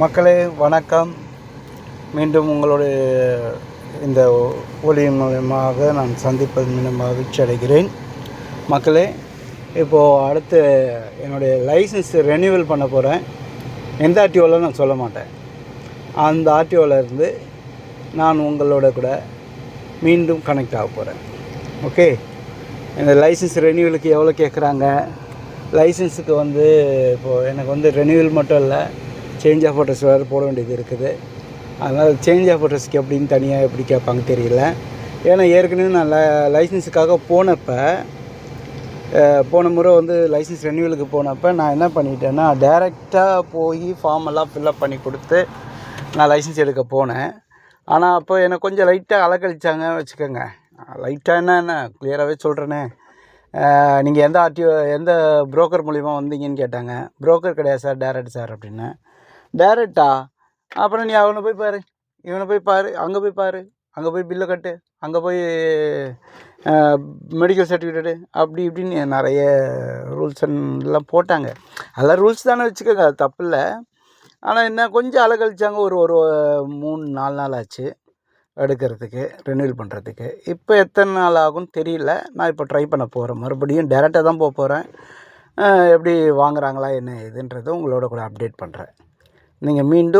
மக்களே வணக்கம். மீண்டும் உங்களுடைய இந்த ஒளியின் மூலமாக நான் சந்திப்பது மீண்டும் மகிழ்ச்சி அடைகிறேன். மக்களே, இப்போது அடுத்து என்னுடைய லைசன்ஸ் ரெனியூவல் பண்ண போகிறேன். எந்த ஆர்டிஓவில் நான் சொல்ல மாட்டேன். அந்த ஆர்டிஓவில் இருந்து நான் உங்களோட கூட மீண்டும் கனெக்ட் ஆக போகிறேன். ஓகே, இந்த லைசன்ஸ் ரெனியூவலுக்கு எவ்வளோ கேட்குறாங்க? லைசன்ஸுக்கு இப்போது எனக்கு ரெனியூவல் மட்டும் இல்லை, சேஞ்ச் ஆஃப் அட்ரஸ் வேறு போட வேண்டியது இருக்குது. அதனால் சேஞ்ச் ஆஃப் அட்ரஸ்க்கு எப்படின்னு தனியாக எப்படி கேட்பாங்க தெரியல. ஏன்னா ஏற்கனவே நான் லைசன்ஸுக்காக போன முறை லைசன்ஸ் ரெனியூவலுக்கு போனப்போ நான் என்ன பண்ணிட்டேன்னா, டைரெக்டாக போய் ஃபார்ம் எல்லாம் ஃபில்லப் பண்ணி கொடுத்து நான் லைசன்ஸ் எடுக்க போனேன். ஆனால் அப்போ எனக்கு கொஞ்சம் லைட்டாக அலக்கழிச்சாங்க வச்சுக்கோங்க. லைட்டாக என்ன கிளியராகவே சொல்கிறேனே. நீங்கள் எந்த புரோக்கர் மூலிமா வந்தீங்கன்னு கேட்டாங்க. புரோக்கர் கிடையாது சார், டேரக்ட் சார் அப்படின்னு. டேரெக்டா? அப்புறம் நீ அவனை போய் பாரு, இவனை போய் பாரு, அங்கே போய் பாரு, அங்கே போய் பில்லை கட்டு, அங்கே போய் மெடிக்கல் சர்டிஃபிகேட்டு, அப்படி இப்படின்னு நிறைய ரூல்ஸ் எல்லாம் போட்டாங்க. அதெல்லாம் ரூல்ஸ் தானே வச்சுக்கோங்க, அது தப்பு இல்லை. ஆனால் என்ன கொஞ்சம் அலக்கழிச்சாங்க. ஒரு 3-4 நாள் ஆச்சு எடுக்கிறதுக்கு, ரெனியூவல் பண்ணுறதுக்கு. இப்போ எத்தனை நாள் ஆகும்னு தெரியல. நான் இப்போ ட்ரை பண்ண போகிறேன். மறுபடியும் டேரெக்டாக தான் போக போகிறேன். எப்படி வாங்குகிறாங்களா என்ன இதுன்றதை உங்களோட கூட அப்டேட் பண்ணுறேன். நீங்கள் மீண்டும்